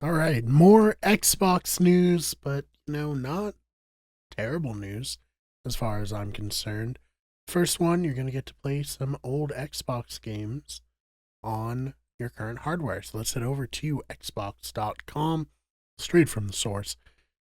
All right, more Xbox news, but not terrible news as far as I'm concerned. First one, you're going to get to play some old Xbox games on your current hardware. So let's head over to Xbox.com, straight from the source.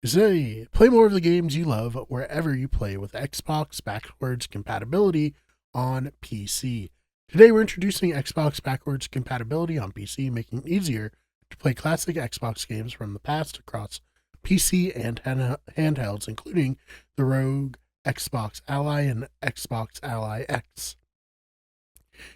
You say, play more of the games you love wherever you play with Xbox backwards compatibility on PC. Today, we're introducing Xbox backwards compatibility on PC, making it easier to play classic Xbox games from the past across PC and handhelds, including the Rogue, Xbox Ally, and Xbox Ally X.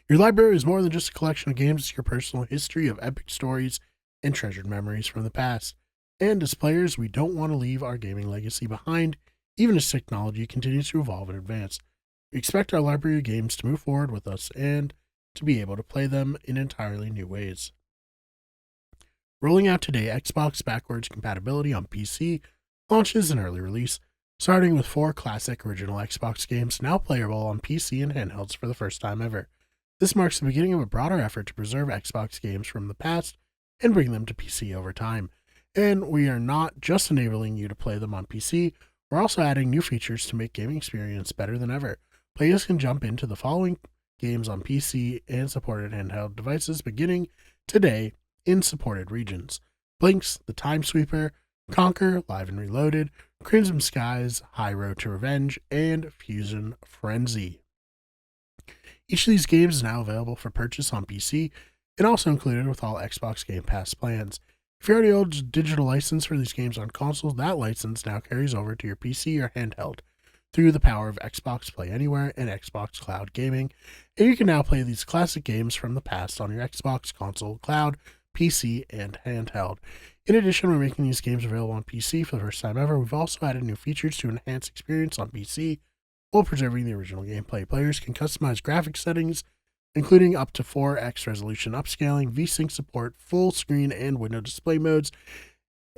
Your library is more than just a collection of games, it's your personal history of epic stories and treasured memories from the past. And as players, we don't want to leave our gaming legacy behind, even as technology continues to evolve and advance. We expect our library of games to move forward with us and to be able to play them in entirely new ways. Rolling out today, Xbox backwards compatibility on PC launches an early release, starting with 4 classic original Xbox games now playable on PC and handhelds for the first time ever. This marks the beginning of a broader effort to preserve Xbox games from the past and bring them to PC over time. And we are not just enabling you to play them on PC, we're also adding new features to make gaming experience better than ever. Players can jump into the following games on PC and supported handheld devices beginning today in supported regions: Blinks, The Time Sweeper, Conquer, Live and Reloaded, Crimson Skies, High Road to Revenge, and Fusion Frenzy. Each of these games is now available for purchase on PC and also included with all Xbox Game Pass plans. If you already own a digital license for these games on consoles, that license now carries over to your PC or handheld through the power of Xbox Play Anywhere and Xbox Cloud Gaming, and you can now play these classic games from the past on your Xbox console, cloud, PC, and handheld. In addition, we're making these games available on PC for the first time ever. We've also added new features to enhance experience on PC while preserving the original gameplay. Players can customize graphic settings, including up to 4x resolution upscaling, VSync support, full screen and window display modes,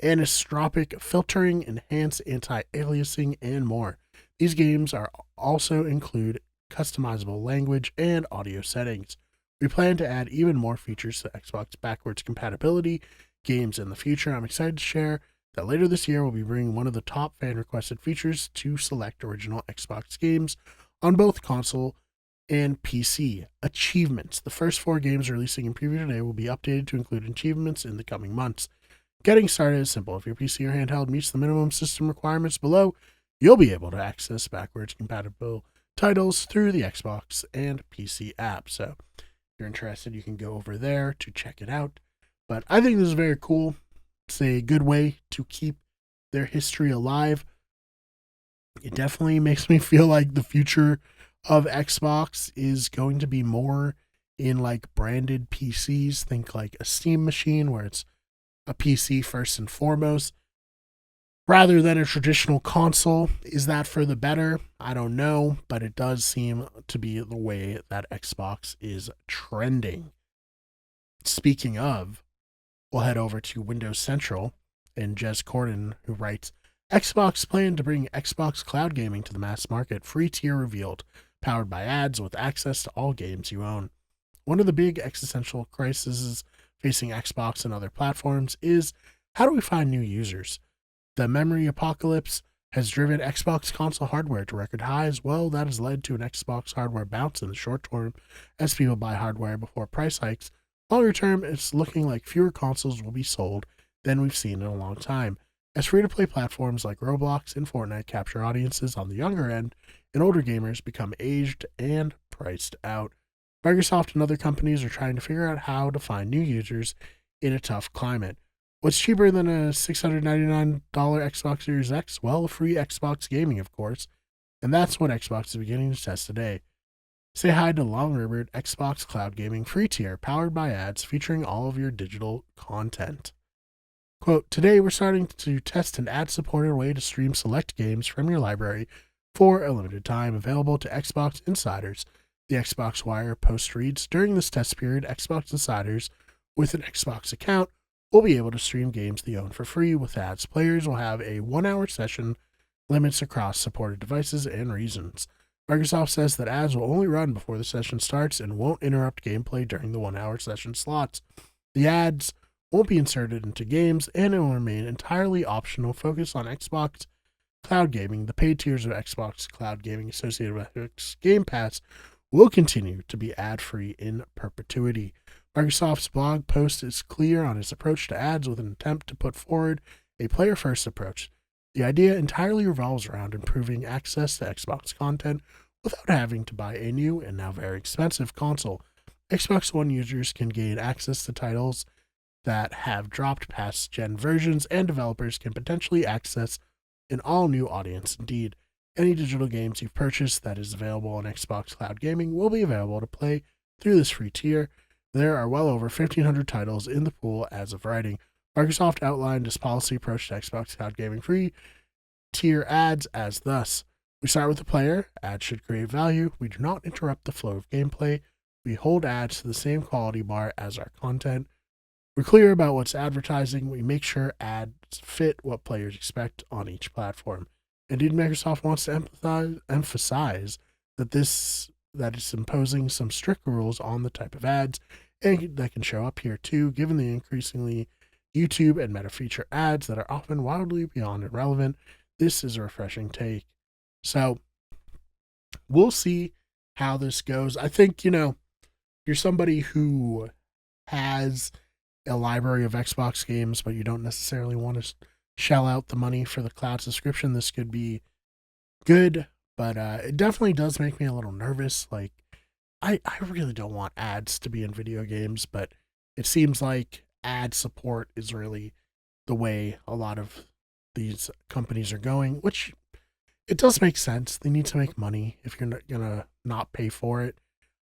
anisotropic filtering, enhanced anti-aliasing, and more. These games are also include customizable language and audio settings. We plan to add even more features to Xbox backwards compatibility games in the future. I'm excited to share that later this year we'll be bringing one of the top fan requested features to select original Xbox games on both console and PC: achievements. The first 4 games releasing in preview today will be updated to include achievements in the coming months. Getting started is simple. If your PC or handheld meets the minimum system requirements below, you'll be able to access backwards compatible titles through the Xbox and PC app. So if you're interested, you can go over there to check it out. But I think this is very cool. It's a good way to keep their history alive. It definitely makes me feel like the future of Xbox is going to be more in like branded PCs. Think like a Steam machine where it's a PC first and foremost, rather than a traditional console. Is that for the better? I don't know, but it does seem to be the way that Xbox is trending. Speaking of, we'll head over to Windows Central and Jez Corden, who writes, Xbox plan to bring Xbox Cloud Gaming to the mass market. Free tier revealed, powered by ads with access to all games you own. One of the big existential crises facing Xbox and other platforms is, how do we find new users? The memory apocalypse has driven Xbox console hardware to record highs. Well, that has led to an Xbox hardware bounce in the short term as people buy hardware before price hikes. Longer term, it's looking like fewer consoles will be sold than we've seen in a long time, as free-to-play platforms like Roblox and Fortnite capture audiences on the younger end, and older gamers become aged and priced out. Microsoft and other companies are trying to figure out how to find new users in a tough climate. What's cheaper than a $699 Xbox Series X? Well, free Xbox gaming, of course, and that's what Xbox is beginning to test today. Say hi to long-rumored Xbox Cloud Gaming free tier, powered by ads, featuring all of your digital content. Quote, today we're starting to test an ad-supported way to stream select games from your library for a limited time, available to Xbox Insiders. The Xbox Wire post reads, during this test period, Xbox Insiders with an Xbox account will be able to stream games they own for free with ads. Players will have a 1-hour session, limits across supported devices and regions. Microsoft says that ads will only run before the session starts and won't interrupt gameplay during the 1-hour session slots. The ads won't be inserted into games, and it will remain entirely optional, focused on Xbox Cloud Gaming. The paid tiers of Xbox Cloud Gaming associated with Xbox Game Pass will continue to be ad-free in perpetuity. Microsoft's blog post is clear on its approach to ads, with an attempt to put forward a player-first approach. The idea entirely revolves around improving access to Xbox content without having to buy a new and now very expensive console. Xbox One users can gain access to titles that have dropped past gen versions, and developers can potentially access an all-new audience. Indeed, any digital games you've purchased that is available on Xbox Cloud Gaming will be available to play through this free tier. There are well over 1,500 titles in the pool as of writing. Microsoft outlined its policy approach to Xbox Cloud Gaming free tier ads as thus. We start with the player. Ads should create value. We do not interrupt the flow of gameplay. We hold ads to the same quality bar as our content. We're clear about what's advertising. We make sure ads fit what players expect on each platform. Indeed, Microsoft wants to emphasize that it's imposing some strict rules on the type of ads and that can show up here too, given the increasingly YouTube and meta feature ads that are often wildly beyond irrelevant. This is a refreshing take. So we'll see how this goes. I think, you're somebody who has a library of Xbox games, but you don't necessarily want to shell out the money for the cloud subscription. This could be good, but it definitely does make me a little nervous. Like, I really don't want ads to be in video games, but it seems like ad support is really the way a lot of these companies are going, which it does make sense. They need to make money if you're not gonna not pay for it.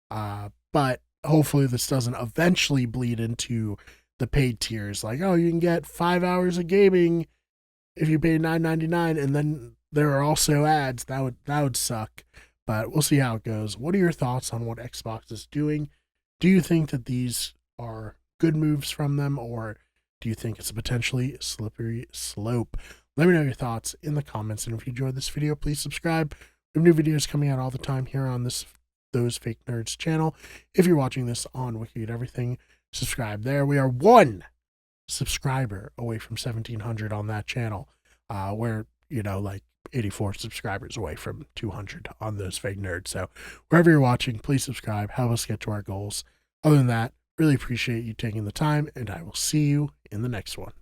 But hopefully this doesn't eventually bleed into the paid tiers. Like, oh, you can get 5 hours of gaming if you pay $9.99, and then there are also ads. That would suck. But we'll see how it goes. What are your thoughts on what Xbox is doing? Do you think that these are good moves from them, or do you think it's a potentially slippery slope? Let me know your thoughts in the comments, and if you enjoyed this video, please subscribe. We have new videos coming out all the time here on Those Fake Nerds channel. If you're watching this on Wiki Everything, subscribe there. We are one subscriber away from 1,700 on that channel. We're, like 84 subscribers away from 200 on Those Fake Nerds. So wherever you're watching, please subscribe. Help us get to our goals. Other than that, really appreciate you taking the time, and I will see you in the next one.